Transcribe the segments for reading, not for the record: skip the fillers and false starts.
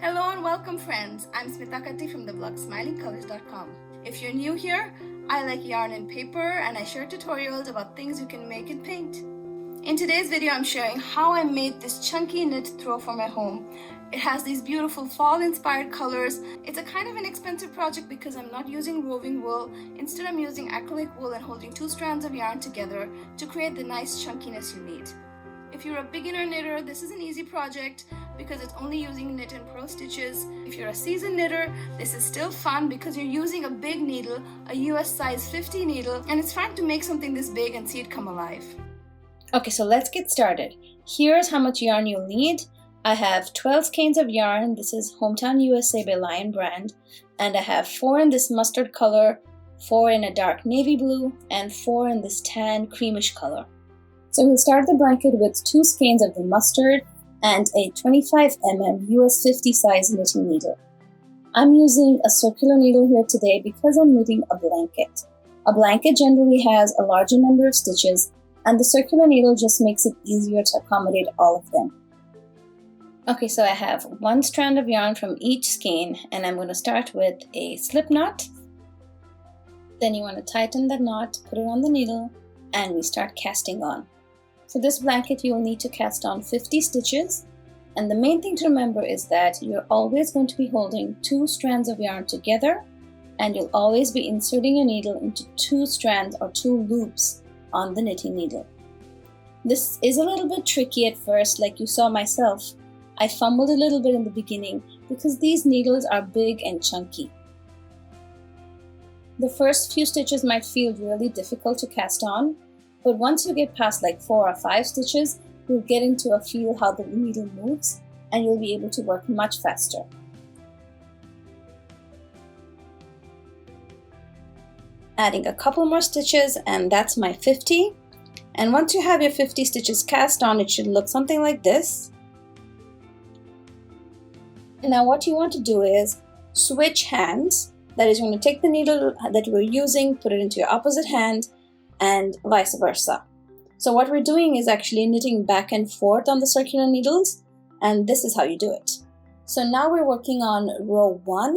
Hello and welcome friends, I'm Smitha Katti from the blog smilingcolors.com. If you're new here, I like yarn and paper and I share tutorials about things you can make and paint. In today's video, I'm sharing how I made this chunky knit throw for my home. It has these beautiful fall-inspired colors. It's a kind of an expensive project because I'm not using roving wool. Instead, I'm using acrylic wool and holding two strands of yarn together to create the nice chunkiness you need. If you're a beginner knitter, this is an easy project because it's only using knit and purl stitches. If you're a seasoned knitter, this is still fun because you're using a big needle, a US size 50 needle, and it's fun to make something this big and see it come alive. Okay, so let's get started. Here's how much yarn you'll need. I have 12 skeins of yarn. This is Hometown USA by Lion brand. And I have 4 in this mustard color, 4 in a dark navy blue, and 4 in this tan creamish color. So we'll start the blanket with 2 skeins of the mustard and a 25 mm US 50 size knitting needle. I'm using a circular needle here today because I'm knitting a blanket. A blanket generally has a larger number of stitches, and the circular needle just makes it easier to accommodate all of them. Okay, so I have 1 strand of yarn from each skein, and I'm going to start with a slip knot. Then you want to tighten that knot, put it on the needle, and we start casting on. For this blanket, you will need to cast on 50 stitches, and the main thing to remember is that you're always going to be holding 2 strands of yarn together, and you'll always be inserting your needle into 2 strands or 2 loops on the knitting needle. This is a little bit tricky at first, like you saw myself. I fumbled a little bit in the beginning because these needles are big and chunky. The first few stitches might feel really difficult to cast on, but once you get past like 4 or 5 stitches, you'll get into a feel how the needle moves and you'll be able to work much faster. Adding a couple more stitches, and that's my 50. And once you have your 50 stitches cast on, it should look something like this. Now what you want to do is switch hands. That is, you're going to take the needle that you were using, put it into your opposite hand, and vice versa. So what we're doing is actually knitting back and forth on the circular needles, and this is how you do it. So now we're working on row 1.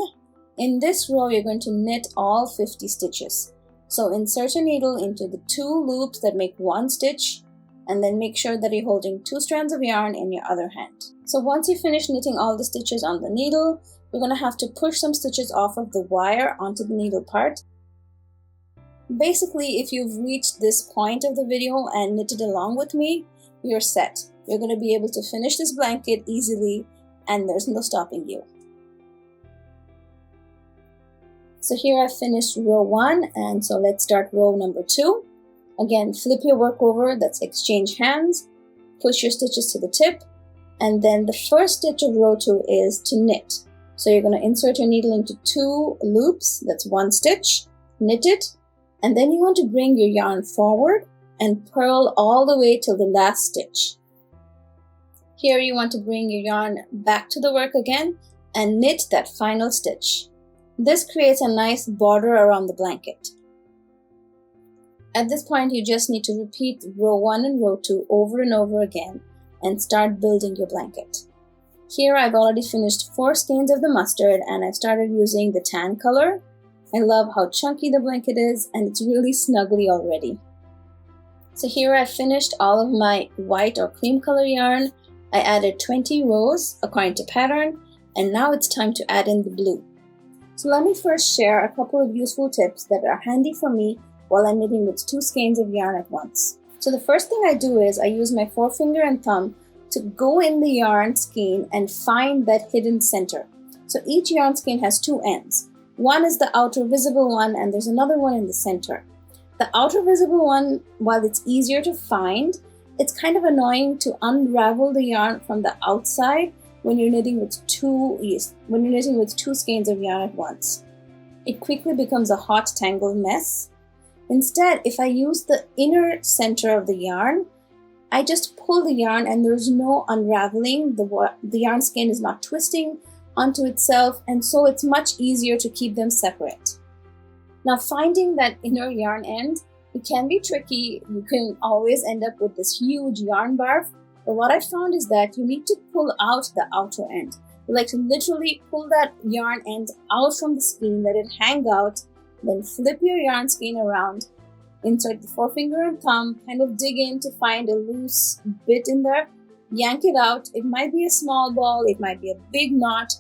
In this row, you're going to knit all 50 stitches. So insert your needle into the 2 loops that make 1 stitch, and then make sure that you're holding 2 strands of yarn in your other hand. So once you finish knitting all the stitches on the needle, you're going to have to push some stitches off of the wire onto the needle part. Basically, if you've reached this point of the video and knitted along with me, you're set. You're going to be able to finish this blanket easily and there's no stopping you. So here I've finished row 1, and so let's start row number 2. Again, flip your work over, that's exchange hands, push your stitches to the tip, and then the first stitch of row 2 is to knit. So you're going to insert your needle into 2 loops, that's 1 stitch, knit it, and then you want to bring your yarn forward and purl all the way till the last stitch. Here you want to bring your yarn back to the work again and knit that final stitch. This creates a nice border around the blanket. At this point, you just need to repeat row 1 and row 2 over and over again and start building your blanket. Here I've already finished 4 skeins of the mustard and I've started using the tan color. I love how chunky the blanket is and it's really snuggly already. So here I've finished all of my white or cream color yarn. I added 20 rows according to pattern, and now it's time to add in the blue. So let me first share a couple of useful tips that are handy for me while I'm knitting with 2 skeins of yarn at once. So the first thing I do is I use my forefinger and thumb to go in the yarn skein and find that hidden center. So each yarn skein has 2 ends. One is the outer visible one and there's another one in the center. The outer visible one, while it's easier to find, it's kind of annoying to unravel the yarn from the outside when you're knitting with 2 skeins of yarn at once. It quickly becomes a hot tangled mess. Instead, if I use the inner center of the yarn, I just pull the yarn and there's no unraveling. The yarn skein is not twisting onto itself, and so it's much easier to keep them separate. Now, finding that inner yarn end, it can be tricky. You can always end up with this huge yarn barf, but what I found is that you need to pull out the outer end. You like to literally pull that yarn end out from the skein, let it hang out, then flip your yarn skein around, insert the forefinger and thumb, kind of dig in to find a loose bit in there, yank it out. It might be a small ball, it might be a big knot,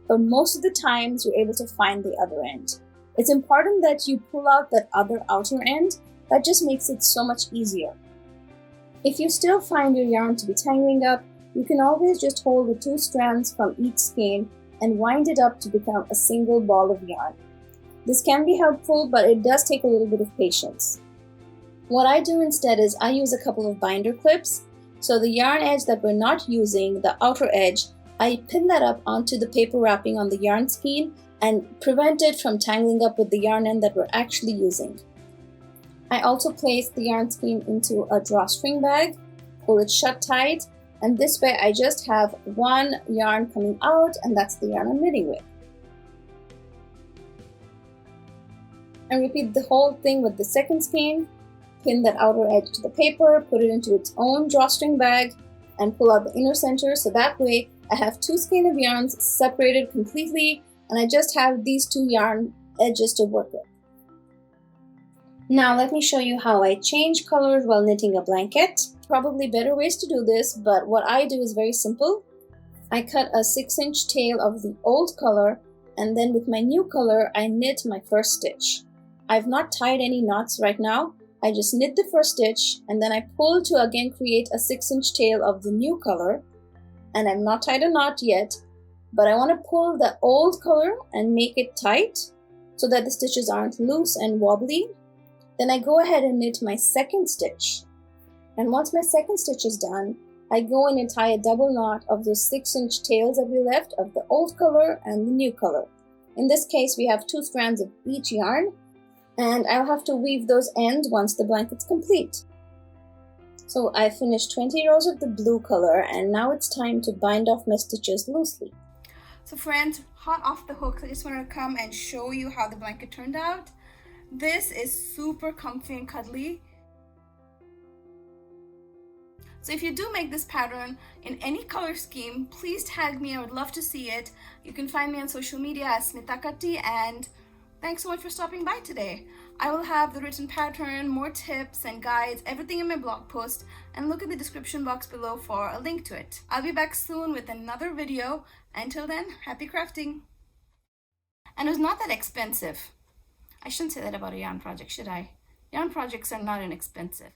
but most of the times you're able to find the other end. It's important that you pull out that other outer end. That just makes it so much easier. If you still find your yarn to be tangling up, you can always just hold the 2 strands from each skein and wind it up to become a single ball of yarn. This can be helpful, but it does take a little bit of patience. What I do instead is I use a couple of binder clips. So the yarn edge that we're not using, the outer edge, I pin that up onto the paper wrapping on the yarn skein and prevent it from tangling up with the yarn end that we're actually using. I also place the yarn skein into a drawstring bag, pull it shut tight, and this way I just have one yarn coming out, and that's the yarn I'm knitting with. And repeat the whole thing with the second skein. Pin that outer edge to the paper, put it into its own drawstring bag, and pull out the inner center, so that way I have 2 skeins of yarns separated completely, and I just have these 2 yarn edges to work with. Now let me show you how I change colors while knitting a blanket. Probably better ways to do this, but what I do is very simple. I cut a 6-inch tail of the old color, and then with my new color, I knit my first stitch. I've not tied any knots right now. I just knit the first stitch, and then I pull to again create a 6-inch tail of the new color, and I've not tied a knot yet, but I want to pull the old color and make it tight so that the stitches aren't loose and wobbly. Then I go ahead and knit my second stitch. And once my second stitch is done, I go in and tie a double knot of those 6-inch tails that we left of the old color and the new color. In this case, we have 2 strands of each yarn, and I'll have to weave those ends once the blanket's complete. So I finished 20 rows of the blue color, and now it's time to bind off my stitches loosely. So friends, hot off the hook, I just wanted to come and show you how the blanket turned out. This is super comfy and cuddly. So if you do make this pattern in any color scheme, please tag me. I would love to see it. You can find me on social media as Smitha Katti, and thanks so much for stopping by today. I will have the written pattern, more tips and guides, everything in my blog post, and look in the description box below for a link to it. I'll be back soon with another video. Until then, happy crafting. And it was not that expensive. I shouldn't say that about a yarn project, should I? Yarn projects are not inexpensive.